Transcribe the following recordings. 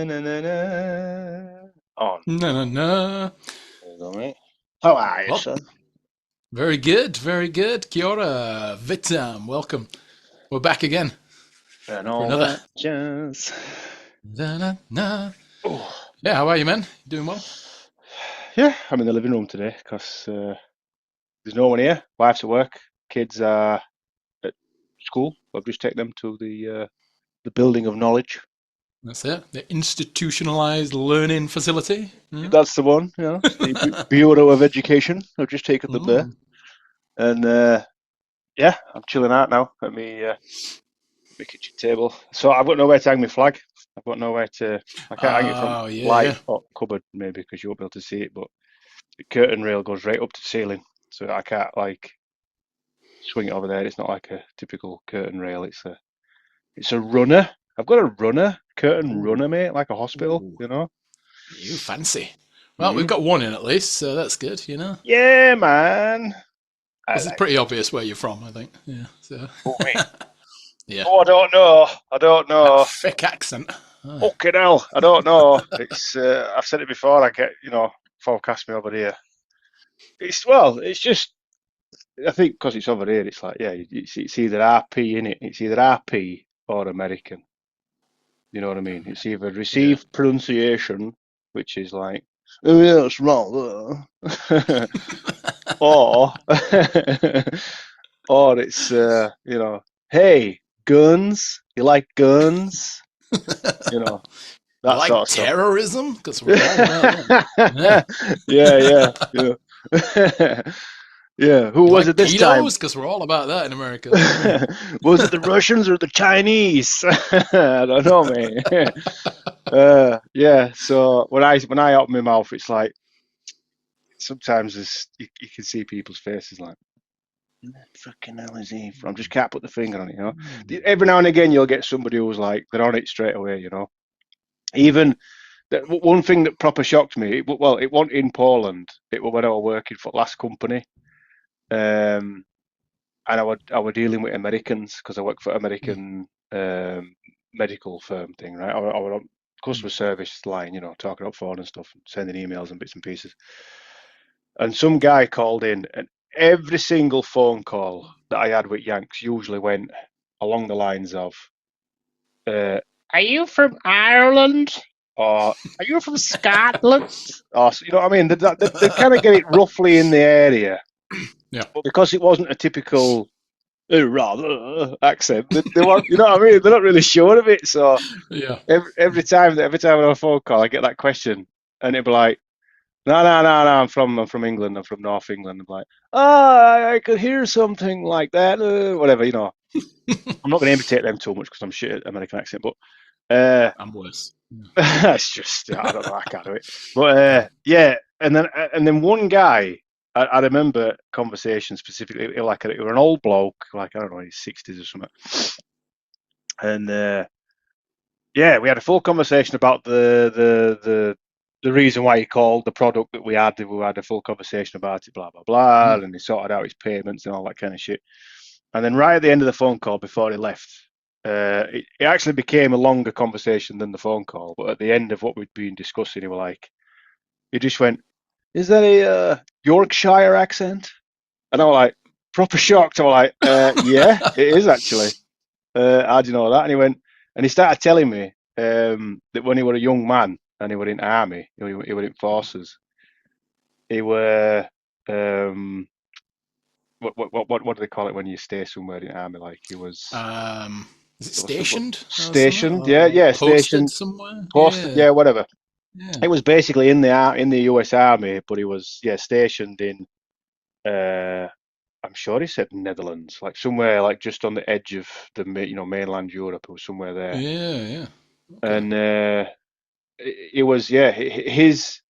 na, na, na. On. No, no, no. There you go, mate. How are you, Well, son? very good, very good. Kia ora, Vitam, welcome. We're back again And for all another. that jazz. Da-na-na. Oh. Yeah, how are you, man? You doing well? Yeah, I'm in the living room today because there's no one here. Wife's at work. Kids are at school. I've just taken them to the building of knowledge. That's it. The institutionalized learning facility. Yeah. That's the one, it's the Bureau of Education. I've just taken them there. Mm. And yeah, I'm chilling out now at my kitchen table. So I've got nowhere to hang my flag. I've got nowhere to. I can't hang it from Oh, yeah, light yeah. or cupboard maybe because you won't be able to see it. But the curtain rail goes right up to the ceiling, so I can't like swing it over there. It's not like a typical curtain rail. It's a runner. I've got a runner, curtain Ooh, runner, mate, like a hospital. ooh. You know. You fancy. Well, we've Mm. got one in at least, so that's good. Yeah, man. I This is like pretty it. obvious where you're from, I think. Yeah, so. Oh me. Yeah. Oh, I don't know. I don't That know. thick accent. Oh. Fucking hell. I don't know. It's. I've said it before. I get forecast me over here. It's just I think because it's over here, it's like, yeah, it's either RP in it. It's either RP or American. You know what I mean? It's either Yeah. received pronunciation, which is like, oh yeah, it's wrong, or or it's hey, guns. You like guns? You know You that like sort of stuff. terrorism? Because we're all about that. Yeah. Yeah. Yeah. Who You was like it this time? pedos? Because we're all about that in America. Yeah. Was it the Russians or the Chinese? I don't know, mate. Yeah. So when I open my mouth, it's like sometimes you can see people's faces like, "Where the fucking hell is he from?" Just can't put the finger on it. Every now and again, you'll get somebody who's like they're on it straight away. Even one thing that proper shocked me. Well, it wasn't in Poland. It was when I was working for the last company. Um, and I were dealing with Americans because I work for Mm, American medical firm thing, right? I were on mm. customer service line, talking up phone and stuff, sending emails and bits and pieces. And some guy called in, and every single phone call that I had with Yanks usually went along the lines of, uh, "Are you from Ireland?" Or "Are you from Scotland?" Or you know what I mean? They kind of get it roughly in the area, Yeah. but because it wasn't a typical rather accent. They want, you know what I mean? They're not really sure of it. So Yeah. every time I'm on a phone call, I get that question, and it'd be like, no. I'm from England. I'm from North England. I'm like, I could hear something like that. Whatever. I'm not going to imitate them too much because I'm shit at American accent, but I'm worse. Yeah. it's just I don't know. I can't do it. But Yeah. yeah, and then one guy. I remember conversation specifically, like it was an old bloke, like I don't know, in his 60s or something, and yeah, we had a full conversation about the reason why he called, the product that we had. We had a full conversation about it, blah blah blah, Mm. and he sorted out his payments and all that kind of shit. And then right at the end of the phone call, before he left, it actually became a longer conversation than the phone call. But at the end of what we'd been discussing, he just went, "Is that a Yorkshire accent?" And I was like, proper shocked. I was like, "Yeah, it is actually." How do you know that? And he started telling me that when he was a young man and he was in army, he was in forces, he were um, what do they call it when you stay somewhere in army? Like he was Um, is it there was something stationed or something? stationed, yeah, Or yeah, posted stationed, somewhere? posted, Yeah. yeah, whatever. Yeah. It was basically in the U.S. Army, but he was stationed in uh, I'm sure he said Netherlands, like somewhere like just on the edge of the mainland Europe or somewhere there. Yeah. Yeah. Okay. And it was his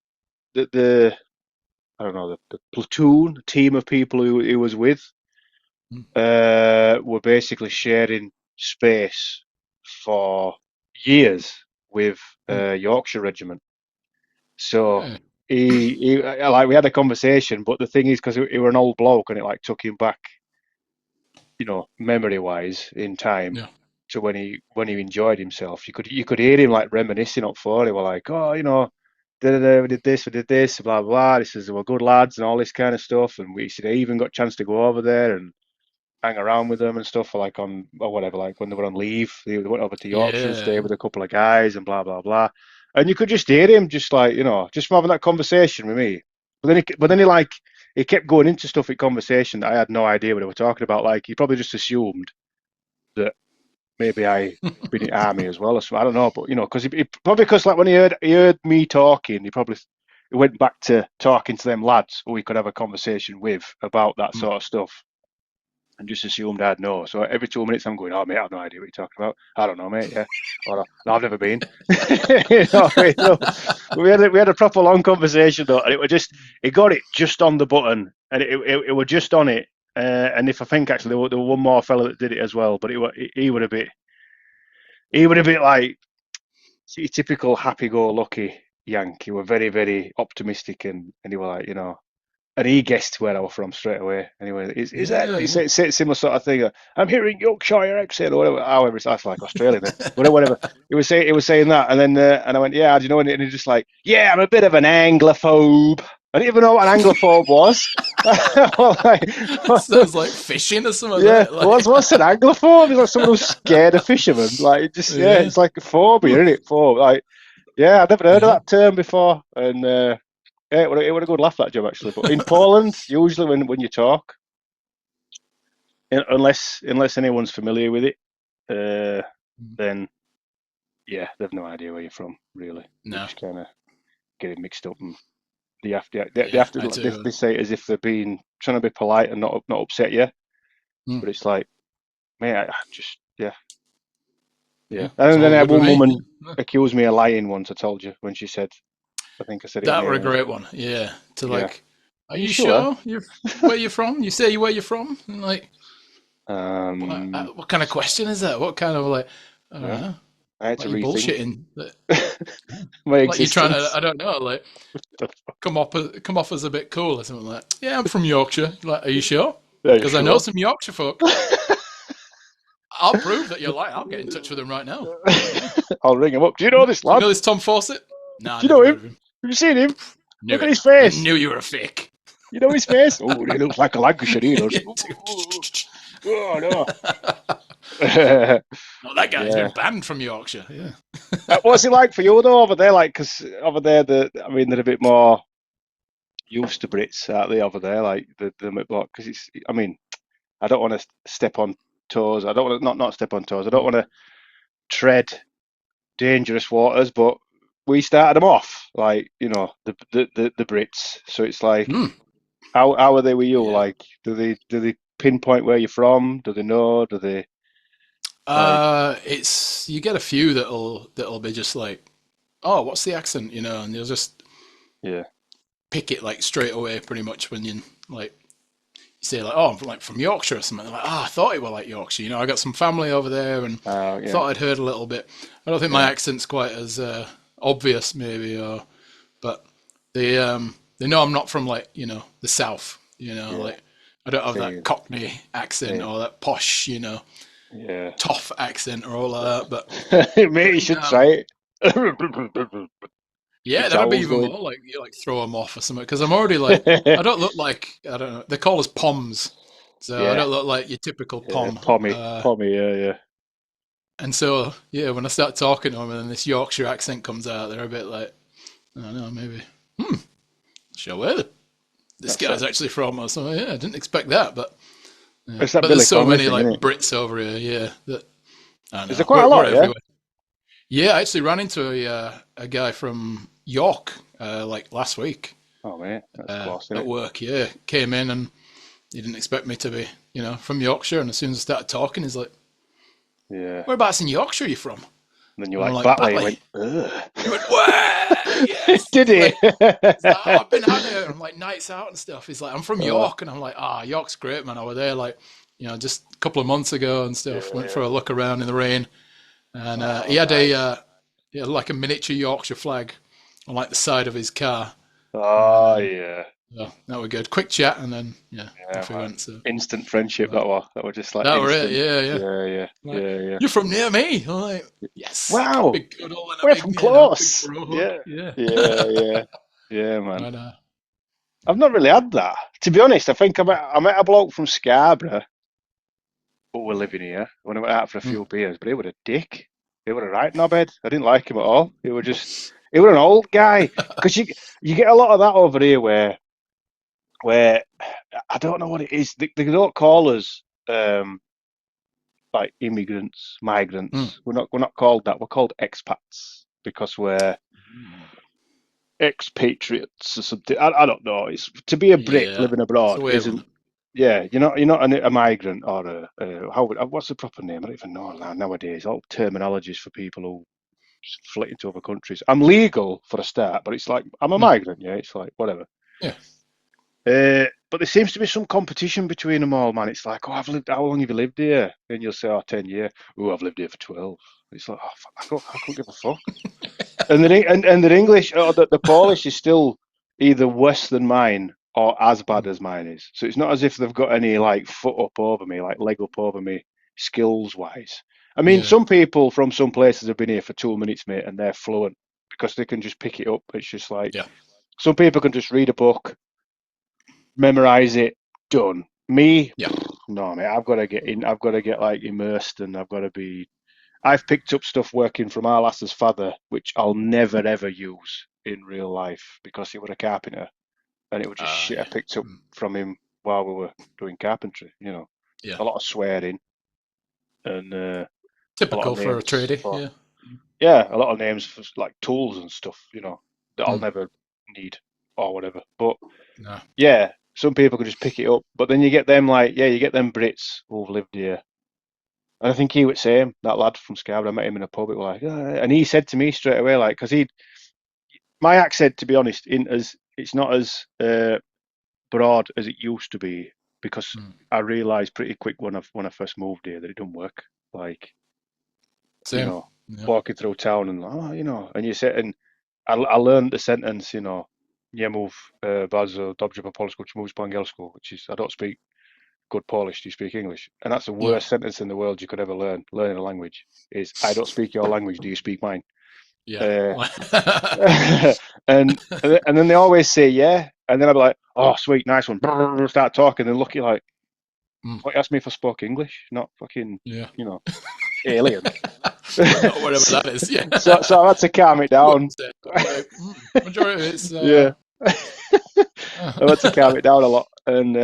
the I don't know the platoon team of people who he was with Mm. were basically sharing space for years with Mm. Yorkshire Regiment. So Yeah. he like we had a conversation, but the thing is because he were an old bloke and it like took him back, memory wise in time Yeah. to when he enjoyed himself. You could hear him like reminiscing up for. He were like, oh, we did this, blah blah blah. He says, we're good lads and all this kind of stuff. And we said, I even got a chance to go over there and hang around with them and stuff for like on or whatever, like when they were on leave, they went over to Yorkshire and stayed Yeah. with a couple of guys and blah blah blah. And you could just hear him just like, just having that conversation with me. But then he kept going into stuff in conversation that I had no idea what they were talking about. Like he probably just assumed that maybe I been in army as well or something. I don't know, but because probably because like when he heard me talking, he went back to talking to them lads who we could have a conversation with about that Mm. sort of stuff and just assumed I'd know. So every 2 minutes I'm going, oh mate, I've no idea what you're talking about. I don't know, mate. Yeah, or no, I've never been. So we had a proper long conversation though, and it got it just on the button, and it were just on it. And if I think actually there were one more fella that did it as well, but he would have been like typical happy-go-lucky Yank. He were very very optimistic and he were like and he guessed where I was from straight away. Anyway, is that Yeah, he yeah. said similar sort of thing? I'm hearing Yorkshire accent or whatever. However, that's like Australian, then. Whatever. He was saying that, and then and I went, yeah, do you know? And he just like, yeah, I'm a bit of an Anglophobe. I didn't even know what an Anglophobe was. Well, like, Sounds like fishing or something, doesn't yeah, it? what's an Anglophobe? It's like someone who's scared of fishermen. Like, Yeah. it's like a phobia, isn't it? Phobe. Like, yeah, I'd never heard of Yeah. that term before, and. Yeah, it would a good laugh that job actually. But in Poland, usually when you talk, unless anyone's familiar with it, uh, then yeah, they've no idea where you're from. Really, they No. just kind of get it mixed up, and they Yeah, have to I they do. say it as if they're being trying to be polite and not upset you, Mm. but it's like, mate, I just yeah. Yeah, it's And then all I had good with one me. woman Yeah. accuse me of lying once. I told you when she said, I think I said it on That were a here. great one. Yeah. To Yeah, like, are are you you sure? sure you're where you're from? You say where you're from? And like, Um, what kind of question is that? What kind of like, I don't yeah, know. I had to Like you rethink bullshitting. my Like you're trying to, existence. I don't know, like come off as a bit cool or something like. Yeah, I'm from Yorkshire. Like, are you sure? Are you Because I know sure? some Yorkshire folk. I'll prove that you're lying. I'll get in touch with them right now. Yeah. I'll ring him up. Do you Do know this you lad? know this Tom Fawcett? Nah, I Do you know never him? heard of him. Have you seen him? Knew Look at it. his I face. knew you were a fake. You know his face? Oh, he looks like a Lancashire, he does. Yeah, Oh, no. oh, that guy's Yeah. been banned from Yorkshire. Yeah. What's it like for you though over there? Like, because over there, they're a bit more used to Brits, aren't they? Over there, like the because I mean, I don't want to step on toes. I don't want to not step on toes. I don't want to tread dangerous waters, but we started them off like the Brits. So it's like, Hmm. how are they with you? Yeah. Like, do they pinpoint where you're from? Do they know? Do they like? It's you get a few that'll be just like, oh, what's the accent, and you'll just Yeah, pick it like straight away, pretty much when you like you say like, oh, I'm from Yorkshire or something. They're like, oh, I thought it was like Yorkshire. I got some family over there, and yeah, thought I'd heard a little bit. I don't think my yeah, accent's quite as obvious, maybe, but they know I'm not from like the south. yeah. Like I don't have that See, Cockney accent see, or that posh, yeah. tough accent or all of that. But Mate, you should um, try it. yeah, Your that'd be jowls even going. more like you like throw them off or something. Because I'm already like I don't look like I don't know. They call us poms, so I Yeah, don't look like your typical yeah. pom. Pommy. Yeah, yeah. And so yeah, when I start talking to them and then this Yorkshire accent comes out, they're a bit like I don't know, maybe show where this That's guy's that. actually from or something. Yeah, I didn't expect that, but yeah. It's that But there's Billy so Connolly many thing, like isn't it? Brits over here. Yeah, that I don't Is there know. quite a We're lot? Yeah. everywhere. Yeah, I actually ran into a guy from York like last week Oh, mate, that's class, isn't at it? work. Yeah, came in and he didn't expect me to be from Yorkshire. And as soon as I started talking, he's like, Yeah. "Whereabouts in Yorkshire are you from?" And then you're And I'm like like, Batley. He "Batley." went, ugh. He went, "Where? Yes." Did he? He's like, "Oh, I've been out there and like nights out and stuff." He's like, "I'm from uh, York," and I'm like, "Ah, York's great, man. I was there like just a couple of months ago and stuff. yeah, Went yeah. for a look around in the rain." And he Oh, had nice. like a miniature Yorkshire flag on like the side of his car. Oh, Um, yeah. So that were good. Quick chat, and then yeah, Yeah, off we man. went. So Instant friendship but that were just like that were it. instant. Yeah, yeah. Yeah, yeah, Like yeah, yeah. you're from near me. I'm like, yes, Wow, big cuddle and a we're big, from big close. bro hug. Yeah, Yeah. yeah, yeah, yeah, man. And I've not really had that. To be honest, I think I met a bloke from Scarborough, but we're living here. When I went out for a mm, few beers, but he was a dick. He was a right knobhead. I didn't like him at all. He was an old guy. Because you get a lot of that over here where I don't know what it is. They don't call us like immigrants, mm. migrants. We're not called that. We're called expats because we're expatriates or something. I don't know. It's to be a Brit Yeah, living it's a abroad weird isn't. one. Yeah, you're not a migrant or what's the proper name? I don't even know now nowadays. All terminologies for people who flit into other countries. I'm legal for a start, but it's like I'm a Mm, migrant. Yeah, it's like whatever. yeah. But there seems to be some competition between them all, man. It's like, oh, I've lived. How long have you lived here? And you'll say, oh, 10 years. Oh, I've lived here for 12. It's like, oh, I couldn't give a fuck. And the English or the Polish is still either worse than mine or as bad Mm, as mine is. So it's not as if they've got any like foot up over me, like leg up over me, skills wise. I mean, yeah, some people from some places have been here for 2 minutes, mate, and they're fluent because they can just pick it up. It's just like yeah, some people can just read a book, memorize it, done. Me, yeah. no, mate. I've got to get in. I've got to get like immersed, and I've got to be. I've picked up stuff working from our lass's father, which I'll never ever use in real life because he was a carpenter, and it was just shit I Yeah. picked up Mm, from him while we were doing carpentry. yeah. A lot of swearing and a lot of Typical for a names tradie. for Yeah. yeah, a lot of names for like tools and stuff. That I'll Mm, never need or whatever. But no. yeah, some people can just pick it up, but then you get them like you get them Brits who've lived here. And I think he was same, that lad from Scarborough. I met him in a pub. It was like, and he said to me straight away, like, because my accent, to be honest, it's not as broad as it used to be, because Mm, I realised pretty quick when I first moved here that it didn't work. Like, you same. know, Yeah. walking through town and and you say, and I learned the sentence, nie mów bardzo dobrze po polsku, czy mówisz po angielsku, which is I don't speak good Polish, do you speak English? And that's the Yeah. worst sentence in the world you could ever learn. Learning a language is, I don't speak your language. Do you speak mine? Yeah. Uh, and then they always say yeah, and then I'll be like, oh sweet, nice one. Start talking, and look at you like, Mm, what you asked me if I spoke English, not fucking, yeah. you know, alien. Not whatever so, that is. Yeah. so I had to calm it What down. is it? Like, majority of it's Yeah. uh, I had to calm it down a lot, and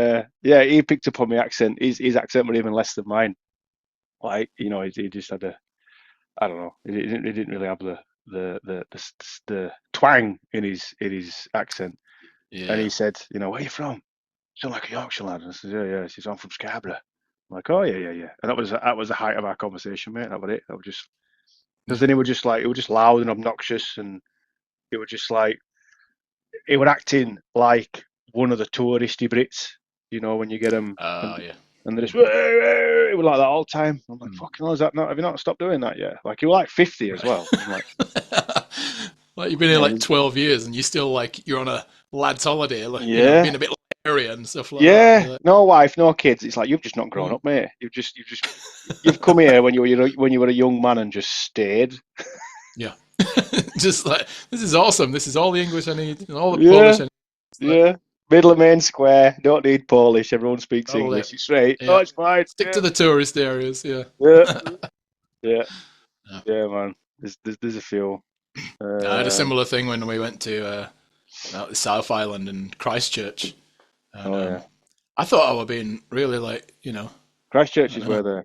yeah, he picked up on my accent. His accent was even less than mine. Like, he just had I don't know. He didn't really have the twang in his accent. And yeah. he said, where are you from? Sound like a Yorkshire lad. And I said, yeah, yeah. He says, I'm from Scarborough. I'm like, oh yeah, yeah, yeah. And that was the height of our conversation, mate. That was it. That was just because Yeah. then it was just loud and obnoxious, and it was just like he was acting like one of the touristy Brits. When you get them Yeah. and they're just it was like that all the time. I'm like, Mm. fucking hell, is that not? Have you not stopped doing that yet? Like he was like 50 as well. I'm like, Like you've been here like man, 12 years and you still like you're on a lad's holiday, like, yeah, being a bit leery and stuff like that. yeah. You're like, No wife, no kids. It's like you've just not grown mm, up, mate. You've come here when you were a young man and just stayed. yeah. Just like this is awesome. This is all the English I need and all the Yeah, Polish I need. It's like yeah. Middle of Main Square. Don't need Polish. Everyone speaks that'll it. English. It's straight. Oh, Yeah. it's fine. Stick Yeah, to the tourist areas, yeah. yeah, yeah, Yeah. yeah, man. There's a few. I had a Um, similar thing when we went to out the South Island in Christchurch, and oh yeah. I thought I were being really like, I Christchurch don't is know. where the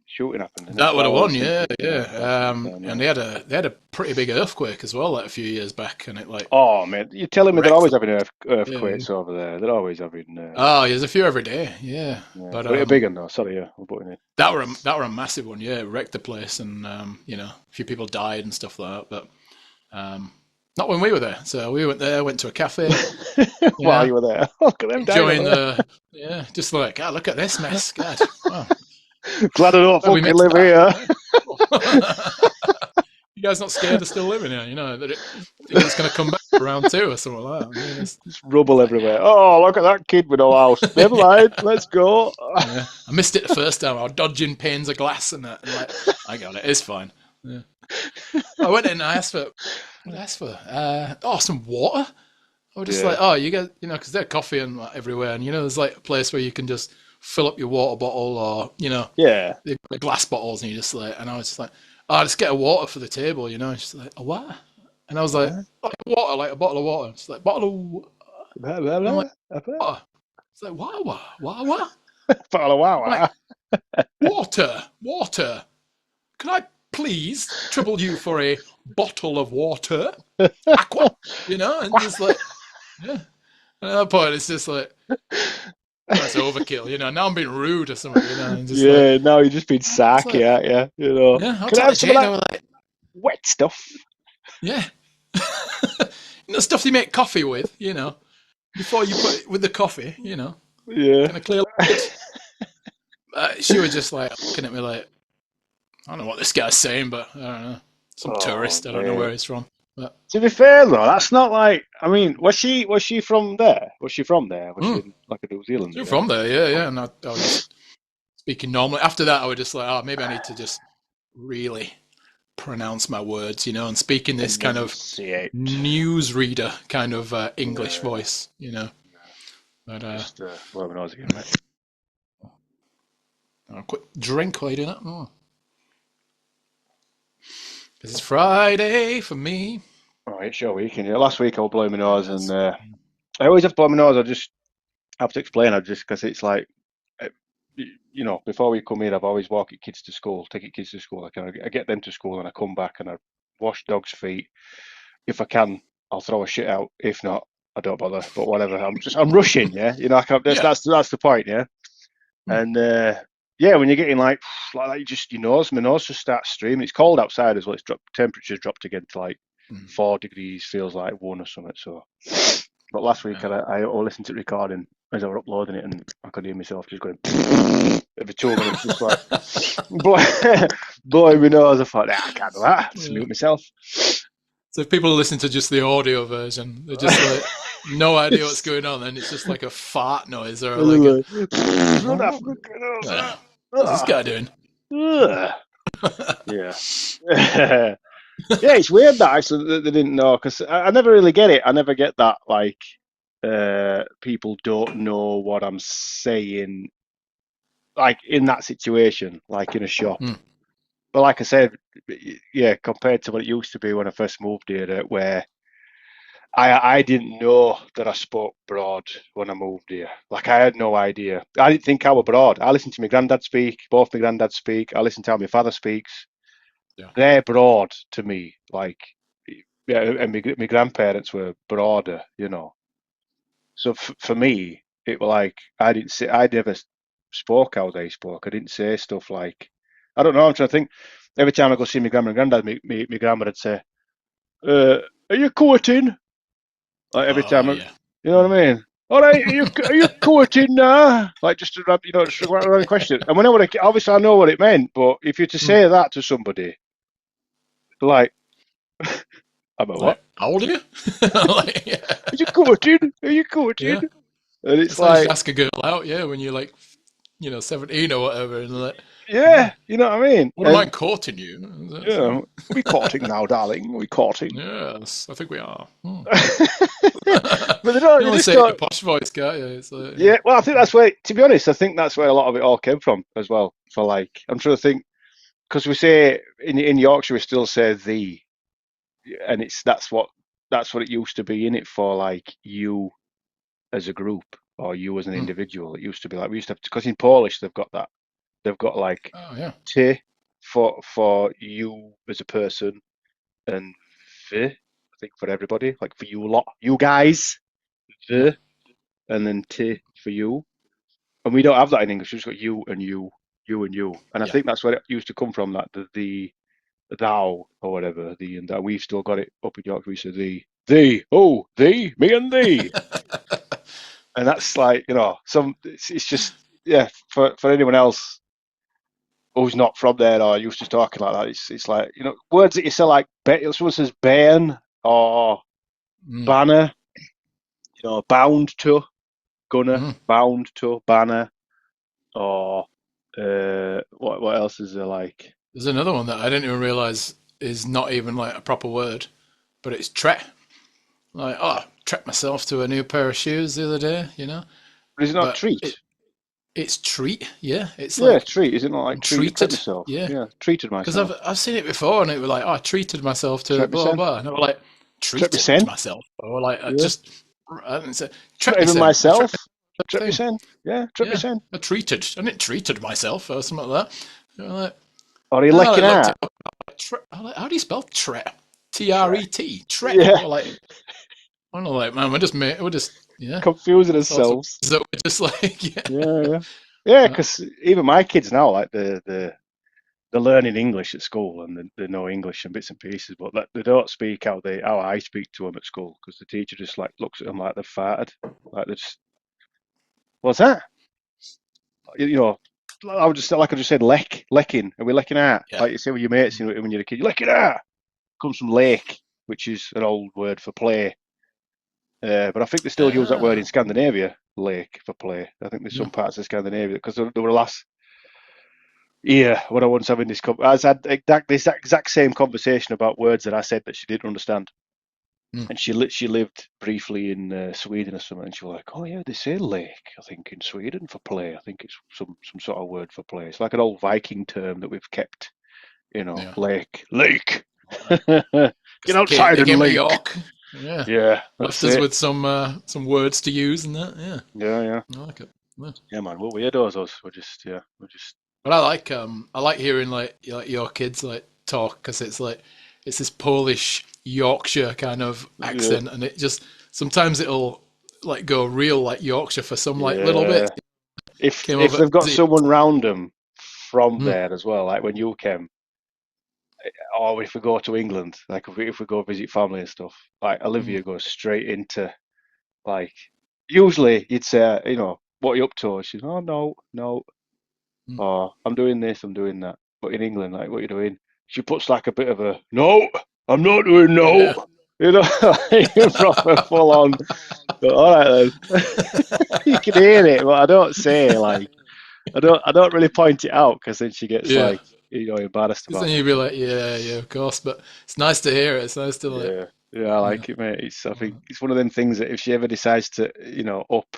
shooting happened, isn't it? That would Well, have I won, always yeah, think it. Yeah, that's what yeah. I'm saying. And Yeah. they had a pretty big earthquake as well, like a few years back, and it like Oh man, you're telling me they're wrecked always them. having Yeah, yeah. earthquakes over there. They're always having. Oh, there's a few every day, yeah. Yeah, But but a big one though. Sorry, yeah, I'm putting it. that were a massive one, yeah. It wrecked the place, and a few people died and stuff like that. But not when we were there. So we went there, went to a cafe, While yeah, you were there, look at them dying enjoying over the yeah, just like, God, look at this mess, God, wow. there. Glad I don't Glad we fucking missed live that. here. Yeah, cool. You guys not scared of still living here? That think it's going to come back? for round two or something like that. I mean, Just rubble it's like, everywhere. Oh, look at that kid with no house. Never mind. Let's go. yeah, I missed it the first time. I was dodging panes of glass and that, and like, I got it. It's fine. Yeah. I went in and I asked for, what did I ask for? Some water. I was just like, Yeah. oh, you get, because there's coffee and like, everywhere, and there's like a place where you can just fill up your water bottle, or Yeah. the glass bottles, and you just like, and I was just like, oh, just get a water for the table, and she's like, a what? And I was like, What? water, like a bottle of water. She's like, bottle of, Blah, blah, and I'm like, blah. water. It's like, what? Follow I'm like, wow. water. Can I please trouble you for a bottle of water? Aqua, and just like, yeah. And at that point, it's just like, that's overkill, Now I'm being rude or something, and just like, Yeah, no, you're just being it's like, sarky, aren't you? yeah, I'll Can I tell have the some of chain. I that was like, wet stuff? yeah, stuff you make coffee with, before you put it with the coffee, Yeah. kind of clear light. She was just like looking at me like, I don't know what this guy's saying, but I don't know, some Oh, tourist. I don't know where mate. he's from, but To be fair though, that's not like. I mean, was she from there? Was she from there? Was she mm, like a New Zealander? you're Yeah. from there, yeah. And I was just speaking normally. After that, I was just like, oh, maybe I need to just really pronounce my words, and speak in this kind of Enunciate. newsreader kind of English Yeah. voice. But Just blow my nose again, mate. I'll quick drink while you do that. Oh. 'Cause it's Friday for me. Oh, it's your weekend. Yeah. Last week I was blowing my nose, and Yes. I always have to blow my nose. I just have to explain. I just because it's like, uh, before we come in, I've always walked kids to school, take kids to school. I get them to school, and I come back and I wash dogs' feet. If I can, I'll throw a shit out. If not, I don't bother. But whatever. I'm rushing. Yeah, I can't. Yeah. That's the point. Yeah, Mm. and yeah, when you're getting like that, my nose just starts streaming. It's cold outside as well. Temperature's dropped again to like Mm. 4 degrees. Feels like one or something. So, but last week Yeah. I listened to the recording as I was uploading it, and I could hear myself just going every 2 minutes, just like blowing my nose. I thought, I can't do that. Just Yeah. mute myself. So if people listen to just the audio version, they're just like no idea what's going on, and it's just like a fart noise or like a What what's this guy doing? Yeah. Yeah, it's weird that actually that they didn't know because I never really get it. I never get that like people don't know what I'm saying like in that situation, like in a shop. Mm. But like I said, yeah, compared to what it used to be when I first moved here, where I didn't know that I spoke broad when I moved here. Like I had no idea. I didn't think I was broad. I listened to my granddad speak. Both my granddads speak. I listened to how my father speaks. Yeah. They're broad to me. Like yeah, and my grandparents were broader. So for me, it was like I never spoke how they spoke. I didn't say stuff like I don't know. I'm trying to think. Every time I go see my grandma and granddad, my grandma would say, "Are you courting?" Like every time, Oh yeah. you know what I mean? All right, are you courting now? Like just to just a random question. And when obviously I know what it meant, but if you're to Mm. say that to somebody, like, I'm a what? Like, how old are you? Like, yeah. Are you courting? Are you courting? Yeah. And it's That's how you should like, ask a girl out, yeah, when you're like, 17 or whatever, and like, yeah, yeah, you know what I mean? wouldn't And mind courting you. we courting now, darling. We courting. Yes, I think we are. But they You don't. can They only just say it in a don't. posh voice, can't you? It's like, Yeah. Well, I think that's where. To be honest, I think that's where a lot of it all came from as well. For like, I'm trying to think because we say in Yorkshire we still say the, and that's what it used to be in it for like you as a group or you as an mm, individual. It used to be like we used to have because in Polish they've got that. They've got like oh yeah, ty for you as a person and the I think for everybody like for you lot, you guys, yeah, the and then ty for you. And we don't have that in English. We've just got you and you. And I yeah. think that's where it used to come from. That the thou or whatever the and that we've still got it up in York. We say thee, me and thee, and that's like some. It's just yeah for anyone else who's not from there or used to talking like that. It's like words that you say like someone says bairn or Mm, banner, bound to, gunner, mm. bound to, banner, or what else is there like? There's another one that I didn't even realize is not even like a proper word, but it's tret. Like, oh, I treat myself to a new pair of shoes the other day, Is it not But treat? it's treat, yeah. It's Yeah, like treat. Is it not like I'm treat treated, myself? yeah. Yeah, treated Because myself. I've seen it before, and it was like, oh, I treated myself to Treat me blah sen. blah, and I was like, Treat me treated sen. myself, or like Yeah. I didn't say Not treat me even sen. I treat myself. myself Treat me thing, sen. Yeah, treat me yeah. sen. I didn't treated myself or something like that. You know, like, Or are you oh, I licking looked it out? up. I was like, how do you spell tret? Tret. Tret, tret. Yeah, Or like, I don't know, like, man, we're just, yeah, confusing all sorts of ourselves. words that we're just like, yeah. Yeah, yeah. Yeah, Uh, because even my kids now, like they're learning English at school and they know English and bits and pieces, but they don't speak how I speak to them at school because the teacher just like looks at them like they've farted, like they just what's that? You know, I just said lecking. Are we lecking out? yeah. Like you say with your mates, when you're a kid, you lecking out. Comes from lake, which is an old word for play. But I think they still use that word in Ah, Scandinavia, lake for play. I think there's yeah. some parts of Scandinavia because there were last year when I was having I had this exact same conversation about words that I said that she didn't understand. Mm. And she lived briefly in Sweden or something, and she was like, "Oh yeah, they say lake. I think in Sweden for play. I think it's some sort of word for play. It's like an old Viking term that we've kept. Yeah. Lake. Right. Get Because outside they and came to lake. York. Yeah. Yeah, Left that's us it. with some words to use and that. Yeah. Yeah, yeah, I like it. Yeah. yeah, man. We're weirdos, us. We're just But I like hearing like your kids like talk because it's like it's this Polish Yorkshire kind of yeah, accent, and it just sometimes it'll like go real like Yorkshire for some like little bit. yeah. If Came if over. they've got someone round them from Mm, there as well, like when you came, or if we go to England, like if we go visit family and stuff, like mm, Olivia goes straight into like. Usually you'd say, what are you up to? She's, oh no, no, mm. or I'm doing this, I'm doing that. But in England, like, what are you doing? She puts like a bit of a no, I'm not doing no. Yeah. You know, like proper full on. All right then, you can hear it, but I don't say like I don't really point it out because then she gets Yeah. like embarrassed Because about then it. you'd be like, yeah, yeah, of course. But it's nice to hear it. It's nice to like, Yeah, yeah, I yeah. like it, mate. I think it's one of them things that if she ever decides to, up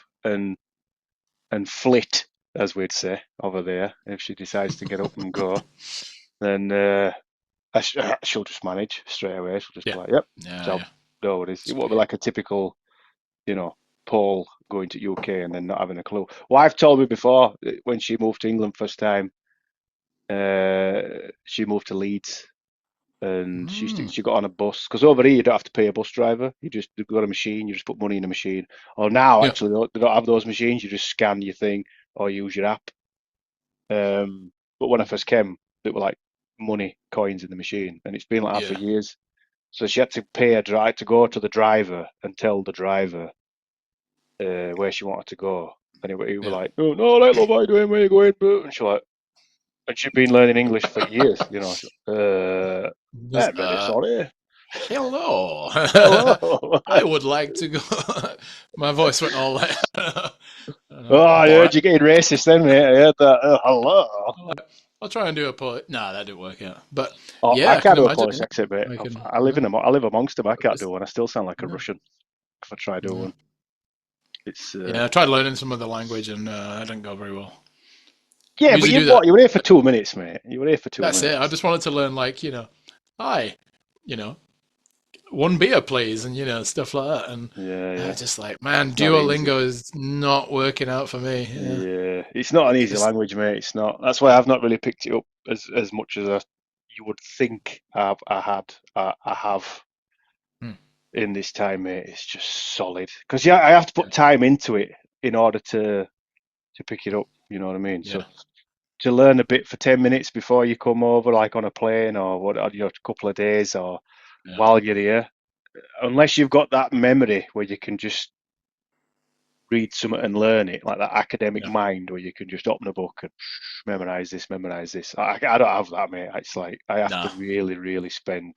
and flit, as we'd say over there, if she decides to get up and go, then she'll just manage straight away. She'll just be Yeah. like, "Yep, Yeah, so yeah. no worries." It won't be Sweet. like a typical, you know, Paul going to UK and then not having a clue. Wife told me before when she moved to England first time, she moved to Leeds and Mm. she got on a bus because over here you don't have to pay a bus driver. You've got a machine. You just put money in a machine. Or now Yeah. actually they don't have those machines. You just scan your thing or use your app. But when I first came, they were like money coins in the machine, and it's been like that for Yeah. years. So she had to pay a drive to go to the driver and tell the driver where she wanted to go. And he were Yeah. like, "Oh no, like, love, what are you doing? Where you going?" And she like, and she'd been learning English for years, She, Just, I'm really sorry. hello. Hello. I would like to go. My voice went all like, Oh, I boy. heard you getting racist then, mate. I heard that. Hello. I'll try and do a poet. Nah, that didn't work out. But Oh, I yeah, I can can't do a imagine. Polish Yeah, accent, mate. I can. I live amongst them. I can't Practice. do one. I still sound like a Yeah, Russian if I try to do yeah. one. It's Yeah, I tried learning some other language and that didn't go very well. I yeah, but usually do that. you were here for 2 minutes, mate. You were here for two That's it. I minutes. just wanted to learn, like, hi, you know, one beer, please, and stuff like that. And Yeah, I yeah. just like, man, It's not easy. Duolingo is not working out for me. Yeah, Yeah, it's not an easy it's language, mate. It's not. That's why I've not really picked it up as much as you would think I have hmm, in this time, mate. It's just solid because yeah, I have to yeah, put time into it in order to pick it up. You know what I mean? So yeah, to learn a bit for 10 minutes before you come over, like on a plane or a couple of days or yeah, while you're here, unless you've got that memory where you can just read something and learn it, like that academic yeah. mind where you can just open a book and memorize this, memorize this. I don't have that, mate. It's like I have to Nah, really, really spend,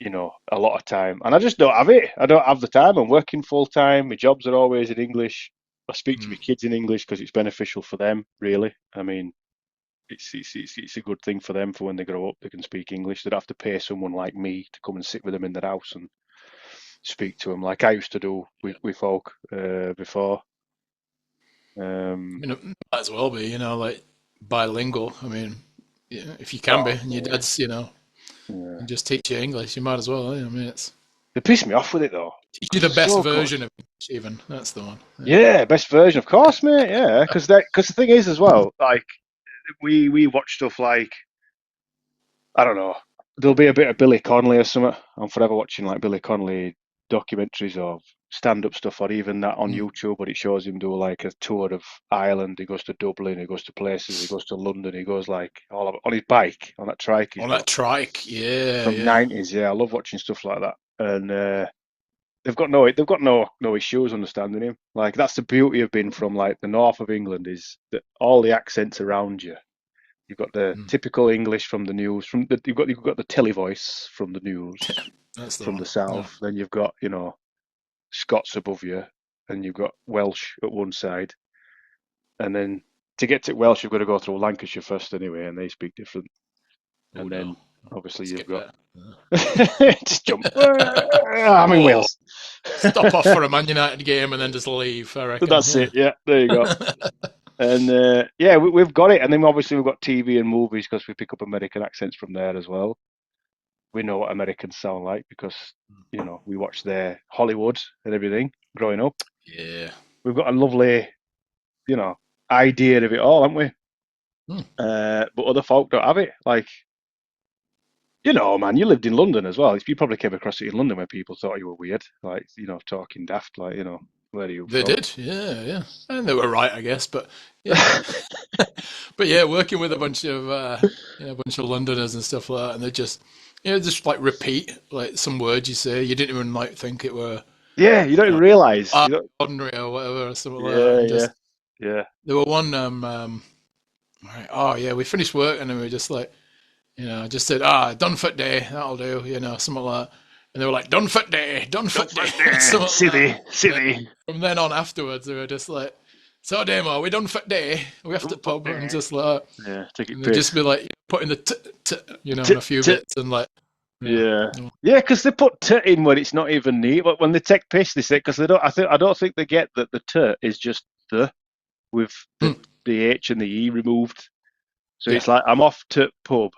a lot of time. And I just don't have it. I don't have the time. I'm working full time. My jobs are always in English. I speak to Mm. my kids in English because it's beneficial for them, really. I mean, it's a good thing for them for when they grow up. They can speak English. They don't have to pay someone like me to come and sit with them in their house and speak to them like I used to do with folk before. Um, Might as well be, like bilingual. I mean, yeah, if you can be, oh, and your yeah, dad's, yeah. can just teach you English, you might as well. I mean, it's They piss me off with it though. teach you Because the it's best so good. version of English, even. That's the one. Yeah. Yeah, best version, of course, mate. Yeah, because the thing is as well, like we watch stuff like I don't know. There'll be a bit of Billy Connolly or something. I'm forever watching like Billy Connolly documentaries or stand-up stuff, or even that on Mm. YouTube. But it shows him do like a tour of Ireland. He goes to Dublin. He goes to places. He goes to London. He goes like on his bike on that trike he's On got that trike, yeah, from yeah. '90s. Yeah, I love watching stuff like that. And they've got no issues understanding him. Like that's the beauty of being from like the north of England is that all the accents around you. You've got the Mm. typical English from the news. You've got the telly voice from the news That's the from one. the Yeah. south. Then you've got Scots above you, and you've got Welsh at one side. And then to get to Welsh, you've got to go through Lancashire first anyway, and they speak different. Oh And no, then obviously you've skip got that. Yeah. just jump. I'm in Oh, Wales. stop off for a Man United game and then just leave. I reckon. That's Yeah. it. Yeah, there you go. And yeah, we've got it. And then obviously we've got TV and movies because we pick up American accents from there as well. We know what Americans sound like because we watch their Hollywood and everything growing up. Yeah. We've got a lovely you know idea of it all, haven't we? Hmm. But other folk don't have it. Like man, you lived in London as well. You probably came across it in London where people thought you were weird, like talking daft, like where are you They from? did, yeah, yeah, and they were right, I guess. But yeah, but yeah, working with a bunch of Londoners and stuff like that, and they just like repeat like some words you say, you didn't even like think it were Yeah, you don't even like realise. You don't. ordinary or whatever or something like that, Yeah, and yeah, just yeah. there were one right, oh yeah, we finished work and then we were just like just said done for day, that'll do, something like that, and they were like done for Don't day, fuck there, something like silly, that. silly. From then on afterwards, they were just like, "So, Demo, we done for day. We have to Don't fuck pub," and there. just like, Yeah, take it and they'd just piss. be like putting the T in a few t bits and like, yeah, Yeah, yeah. yeah, because they put "t" in when it's not even neat. But when they take piss, they say because they don't. I don't think they get that the "t" is just the with the Hmm, the H and the E removed. So yeah, it's like I'm off to pub,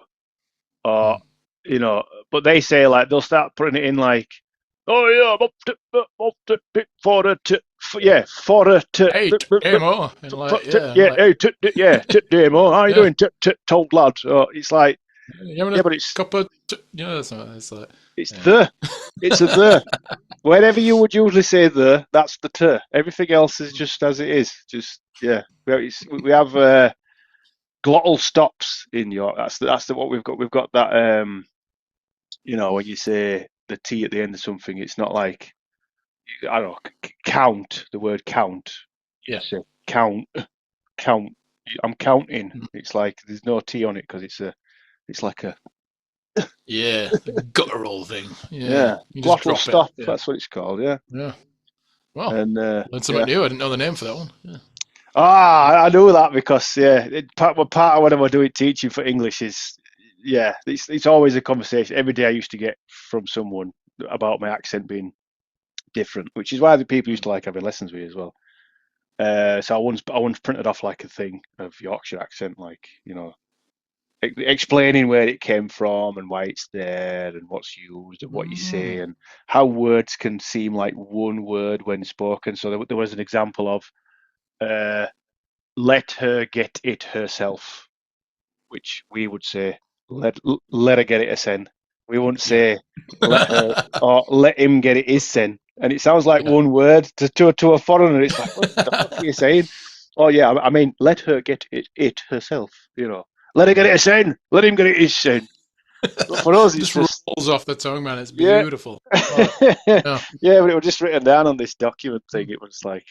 or hmm. you know. But they say like they'll start putting it in like, oh yeah, I'm up to pick for a t, yeah, for a t, Hey, Demo, and like, yeah, yeah, like, hey, yeah, demo. How you yeah, doing, told lad? It's like, you having yeah, a but it's cup of, it's like, it's yeah, the, it's a the. Wherever you would usually say the, that's the t. Everything else is just as it is. Just yeah, we have glottal stops in York. That's what we've got. We've got that. When you say the t at the end of something, it's not like I don't know. Count the word count. You yeah, say count, count. I'm counting. mm, It's like there's no t on it because it's like a yeah, guttural thing. Yeah, yeah you just glottal drop it. stop. Yeah, That's what it's called. Yeah, yeah. Well, and learned something yeah. new. I didn't know the name for that one. Yeah. I know that because yeah, part of what I'm doing teaching for English is yeah, it's always a conversation. Every day I used to get from someone about my accent being different, which is why the people used to like having lessons with me as well. So I once printed off like a thing of Yorkshire accent, like explaining where it came from and why it's there and what's used and what you say Mm, and how words can seem like one word when spoken. So there was an example of. Uh, Let her get it herself, which we would say let her get it hersen. We wouldn't yeah. say let her or let him get it his sen. And it sounds like Yeah. one word to a foreigner. It's like what the fuck are you saying? Oh yeah, I mean let her get it herself. Let her get it Yeah. hersen. Let him get it his sen. But for us, it's Just just rolls off the tongue, man. It's yeah. beautiful. Oh, Yeah, yeah. but it was just written down on this document thing. Mm, It was like,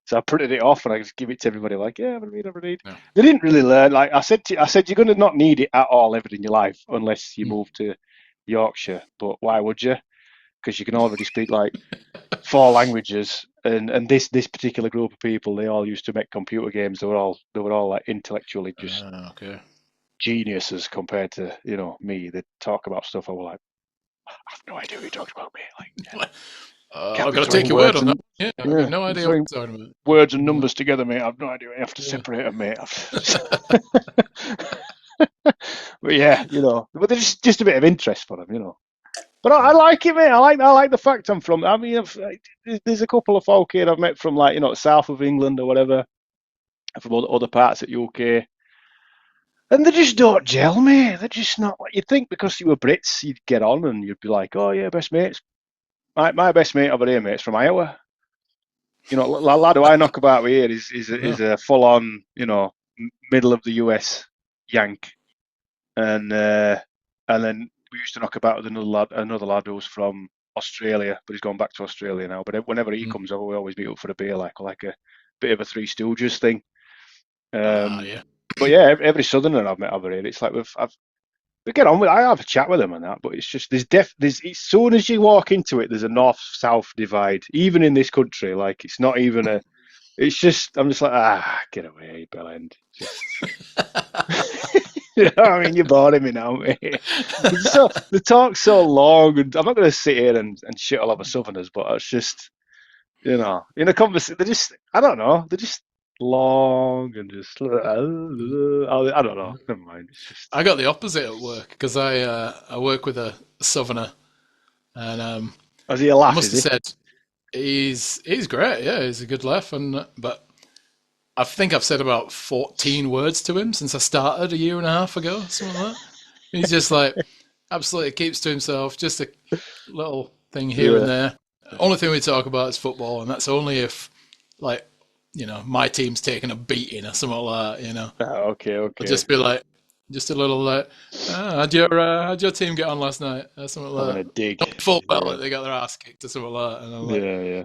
so I printed it off and I just give it to everybody. Like, yeah, I'm gonna read. yeah. They didn't really learn. Like I said, you're gonna not need it at all ever in your life unless you Mm, move to Yorkshire, but why would you? Because you can already speak like four languages, and this particular group of people, they all used to make computer games. They were all like intellectually just Okay. geniuses compared to me. They talk about stuff. I was like, I have no idea what you're talking about, mate. Like, can't I've be got to take throwing your word words on that. and Yeah, I've got yeah, no idea what throwing you're talking words and about. numbers together, mate. I've no idea. I have to Yeah. separate them, mate. But yeah, but there's just a bit of interest for them. But I like it, mate. I like the fact I'm from. I mean, there's a couple of folk here I've met from like south of England or whatever, from other parts of UK, and they just don't gel, mate. They're just not what you'd think because you were Brits, you'd get on and you'd be like, oh yeah, best mates. My best mate over here, mate's from Iowa. Lad who I knock about with here is Well, a full on, middle of the US Yank, and then we used to knock about with another lad who was from Australia, but he's gone back to Australia now. But whenever he mm, comes over, we always meet up for a beer, like a bit of a Three Stooges thing. Um, yeah. but yeah, every Southerner I've met over here, it's like we get on with. I have a chat with them and that, but it's just there's as soon as you walk into it, there's a north-south divide. Even in this country, like it's not even a. It's just I'm just like get away, Bellend. Just I mean, you're boring me now, mate. The talk's so long, and I'm not going to sit here and shit all over Southerners, but it's just, in a conversation, I don't know, they're just long and just, I don't know, never mind. It's just, I got the opposite at work because I work with a Southerner, and is he a I laugh, must is have he? said he's great. Yeah, he's a good laugh, and but I think I've said about 14 words to him since I started a year and a half ago, something like that. He's just like absolutely keeps to himself, just a little thing here and Yeah. there. Only thing we talk about is football, and that's only if, like, my team's taking a beating or something like that. Okay, I'll okay. just be like, just a little like, how'd your team get on last night? Or something Having like a that. dig. Not full well, Yeah, like they got their ass kicked or something like that, and I'm like, yeah, yeah,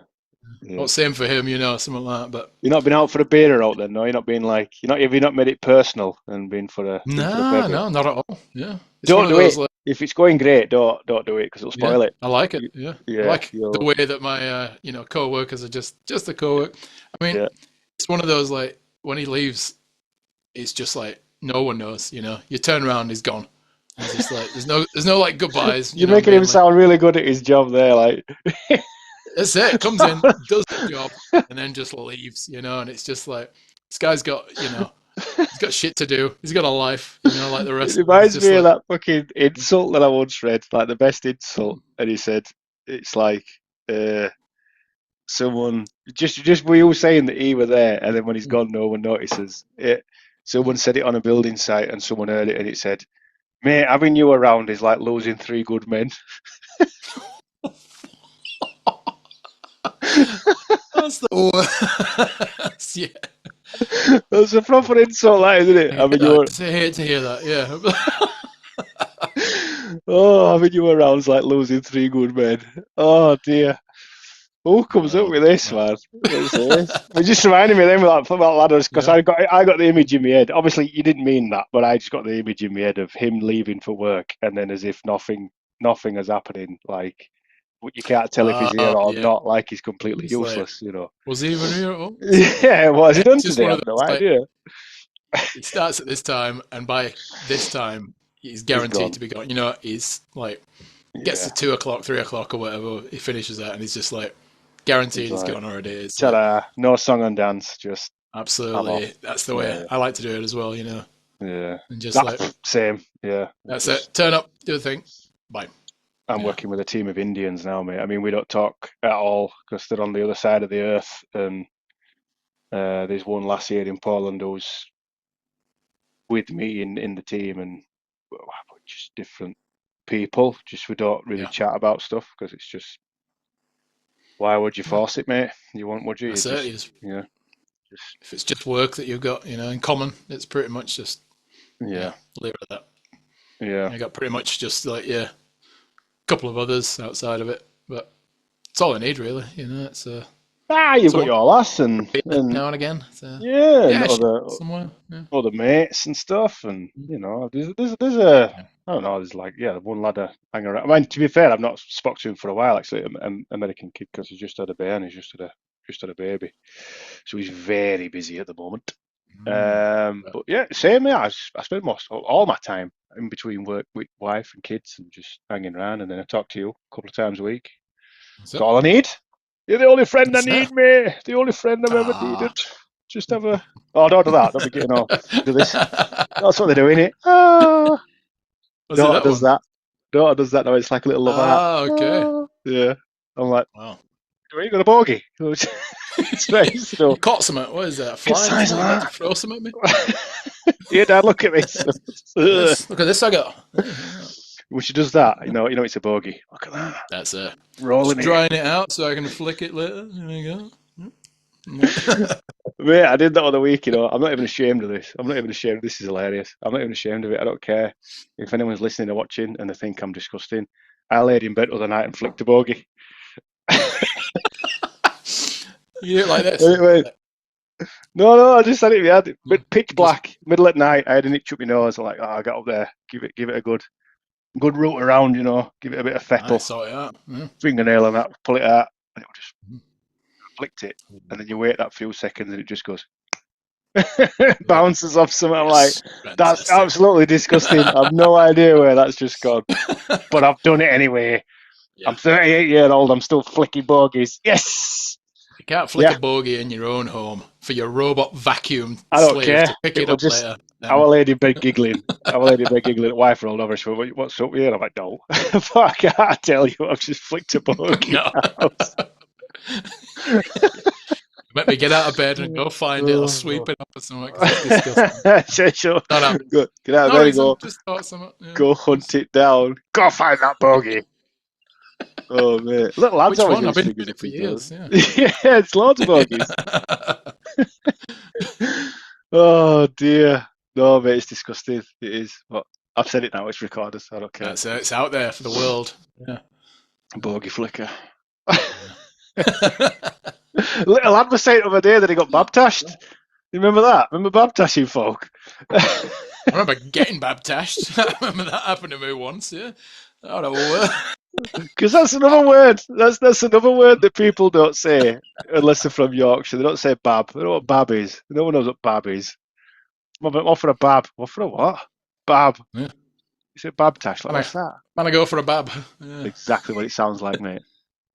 well, yeah. same for him, something like that. But You're not been out for a beer out then, no? You're not being like, have you not made it personal and been for a nah, bevy? no, not at all. Yeah, it's one Don't of do those it. like. If it's going great, don't do it because it'll Yeah, spoil it. I like it. You- Yeah, I Yeah, like the you'll. way that my co-workers are just a co-work. I mean, Yeah, it's one of those like when he leaves, it's just like no one knows. You turn around, he's gone. He's just like there's no like goodbyes. you're making him Mainly sound really good at his job there. Like, that's it. Comes in, does the job, and then just leaves. And it's just like this guy's got he's got shit to do. He's got a life. Like the it rest of us. It's reminds just me of like that fucking insult that I once read, like the best insult, and he said it's like uh, someone just we all saying that he were there, and then when he's gone, no one notices it. Someone said it on a building site, and someone heard it, and it said, "Mate, having you around is like losing three good men." that's the worst. Yeah. That's a proper insult, that isn't it? I hate Having that. you, I hate to hear that. Yeah. having you around is like losing three good men. Oh dear. Who comes up Oh, with this, well. man? What's this? It just reminded me then with that ladders because Yeah. I got the image in my head. Obviously, you didn't mean that, but I just got the image in my head of him leaving for work and then as if nothing is happening. Like you can't tell if he's here or Yeah. not. Like he's completely It's like, useless. was he even here at all? It's like, Yeah, what has he done it's just today? one of I've no those, like, idea. he starts at this time, and by this time, he's He's guaranteed gone. to be gone. He's like, gets to Yeah, 2 o'clock, 3 o'clock, or whatever, he finishes that, and he's just like, he's guaranteed he's like, gone already. It's like, ta-da, no song and dance, just I'm off. absolutely, that's the way Yeah, I like to do it as well, yeah. and just like, That's same. Yeah, that's just it, turn up, do the thing, bye. I'm Yeah. working with a team of Indians now, mate. I mean, we don't talk at all because they're on the other side of the earth. And there's one last year in Poland who's with me in the team, and we're just different people. Just we don't really Yeah. chat about stuff because it's just why would you Yeah. force it, mate? You want would you? You That's it. just Is yeah, just if it's just work that you've got, in common, it's pretty much just yeah, yeah, leave it at that. yeah. I got pretty much just like a couple of others outside of it, but it's all I need really. It's You've got Someone your lass and now and again. So, yeah, and yeah, she somewhere. Yeah. other mates and stuff, and there's a Yeah. I don't know, there's like one lad I hang around. I mean, to be fair, I've not spoken to him for a while actually, an American kid because he's just had a baby and he's just had a baby, so he's very busy at the moment. Mm. But yeah, same. Yeah, I spend most all my time in between work with wife and kids and just hanging around, and then I talk to you a couple of times a week. That's That's it. all I need. You're the only friend I That's it. need, mate. The only friend I've ever needed. Ah. Just have a. Oh, don't do that. Don't be getting all. Do this. That's what they're doing it. Ah, Was it daughter that does one? that. Daughter does that now. It's like a little love heart. Ah, okay. Ah. Yeah. I'm like, Wow. you got a bogey. It's right. You So, caught something. What is that? A good fly or size of something? About to that. throw something at me? Yeah, Dad, look at this. Ugh. Look at this I got. When she does that, it's a bogey. Look at that. That's it. Just Rolling it. drying it out so I can flick it later. There you go. Mate, I did that on the week, I'm not even ashamed of this. I'm not even ashamed. This is hilarious. I'm not even ashamed of it. I don't care if anyone's listening or watching and they think I'm disgusting. I laid in bed the other night and flicked a bogey. You do it like this. Wait. No, I just had it in my head. But pitch Just, black, middle at night. I had an itch up my nose. I'm like, I got up there, give it a good root around, give it a bit of I fettle, saw it out. Yeah. fingernail on that, pull it out, and it just flicked it. And then you wait that few seconds and it just goes. Bounces off something. I'm like, Yes. that's Fantastic. absolutely disgusting. I've no idea where that's just gone, but I've done it anyway. I'm Yeah. 38 years old. I'm still flicking bogies. Yes. You can't flick Yeah. a bogey in your own home for your robot vacuum I don't slave care. to pick It it will up just. later. Our lady in bed giggling. Our lady in bed giggling. Wife rolled over. She went, "What's up with you?" And I'm like, "No, I can't tell you. I've just flicked a bogey No. out." Let me get out of bed and go find it or sweep Oh. it up or something because it's disgusting. Sure. Not happens. Get out of No bed and reason. go. Just thought something. Yeah. Go hunt it down. Go find that bogey. Oh mate, little lads Which always one? do I've been figures doing it up for his nose. years. Yeah. Yeah, it's loads of bogies. Oh dear. No, mate, it's disgusting. It is. But I've said it now. It's recorded, so I don't care. That's it. It's out there for the world. Yeah. Bogey flicker. Yeah. Little lad was saying the other day that he got baptized. You remember that? Remember baptizing folk? I remember getting baptized. I remember that happened to me once. Yeah. I don't know. Because that's another word. That's another word that people don't say unless they're from Yorkshire. They don't say bab. They don't know what bab is. No one knows what bab is. What for a bab? What for a what? Bab. Yeah. You say baptized. Like, And I, what's that? and I go for a bab. Yeah. Exactly what it sounds like, mate.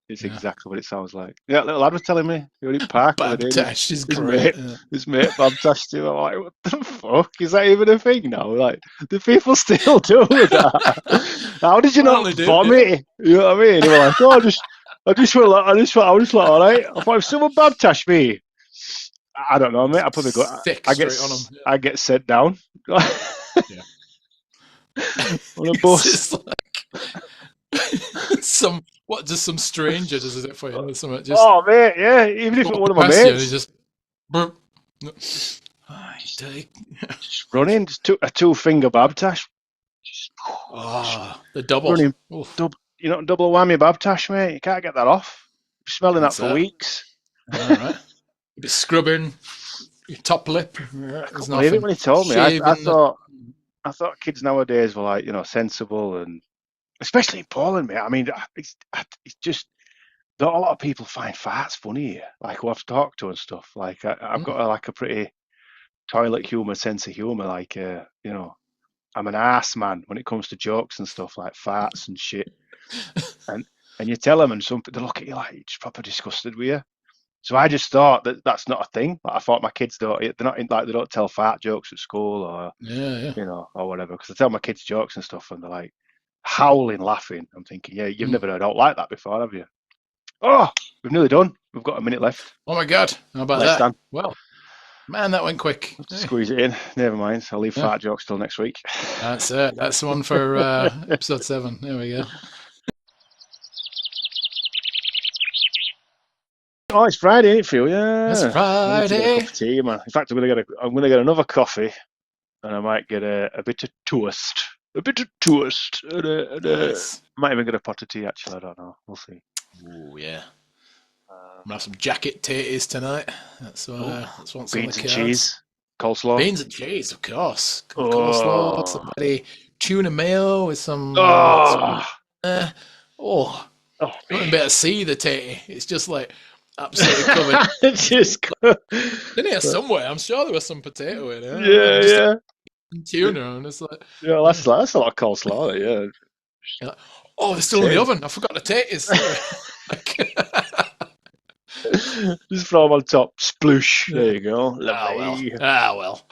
It's Yeah. exactly what it sounds like. Yeah, little lad was telling me he was in park the other day. Baptized is His great. mate, his mate baptized him. I'm like, what the fuck? Is that even a thing now? Like, do people still do that? How did you Well, they not do. Yeah. vomit? You know what I mean? They were like, oh, I just felt like, I was like, all right. I thought if someone baptized me, I don't know, mate. I probably go, Thick straight on them. Yeah. I get sent down Yeah. on a It's bus. just like some stranger does it for you. Something just Oh, mate, yeah. Even if it's one of my past you and he mates. just. Burp. No. Oh, take. Just running, just took a two-finger baptize. Just The double. running, Oof. double whammy baptize, mate. You can't get that off. You're smelling that That's for it. weeks. All right. A bit scrubbing your top lip. I There's couldn't believe it nothing. when he told me. Shaving the. I thought kids nowadays were like, sensible, and especially in Poland, mate. I mean, it's just not a lot of people find farts funny here. Like who I've talked to and stuff. Like I've got like a pretty toilet humor, sense of humor. Like I'm an ass man when it comes to jokes and stuff like farts and shit. And you tell them, and they look at you like you're just proper disgusted with you. So I just thought that that's not a thing. Like I thought my kids don't. They're not like they don't tell fart jokes at school or Yeah. or whatever. Because I tell my kids jokes and stuff, and they're like howling, laughing. I'm thinking, yeah, you've never heard out like that before, have you? Oh, we've nearly done. We've got a minute left. Oh my God. How about Less that? than. Well, man, that went quick. Hey. Squeeze it in. Never mind. I'll leave Yeah. fart jokes till next week. That's it. That's the one for episode 7. There we go. Oh, it's Friday, ain't it, Phil? Yeah. It's I need to get a Friday. cup of tea, man. In fact, I'm gonna get another coffee, and I might get a bit of toast. A bit of toast. Nice. Might even get a pot of tea. Actually, I don't know. We'll see. Ooh, yeah. gonna have some jacket taters tonight. That's what's on the Beans and cards. cheese, coleslaw. Beans and cheese, of course. Coleslaw, Oh, somebody tuna mayo with some. oh, Oh, oh, you don't even mate. be able to see the tatty. It's just like absolutely covered. Just In here somewhere, I'm sure there was some potato in it. yeah, Just yeah, tuna, and it's like, yeah. yeah. That's a lot of coleslaw. Yeah, You're like, oh, they're still in the same. oven. I forgot the tatties. Sorry. Just throw them on top. Sploosh. Yeah. There you go. Ah well. Lovely, Ah well.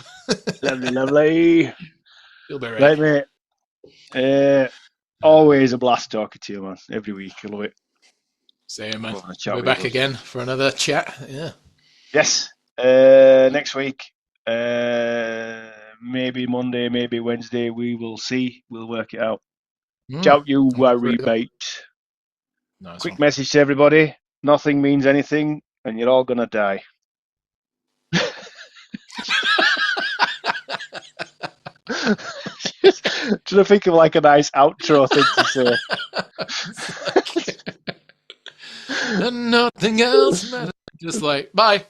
lovely, lovely. You'll be Right, right. mate. Always a blast talking to you, man. Every week, I love it. Same, man. Love having a chat We'll with be you, back bud. again for another chat. Yeah. Yes. Next week. Maybe Monday, maybe Wednesday. We will see. We'll work it out. Don't you I'm up for worry, it. mate. Nice Quick one. message to everybody. Nothing means anything, and you're all going to die. Just trying to think of like a nice outro thing to say. It's like, and nothing else matters. Just like, bye.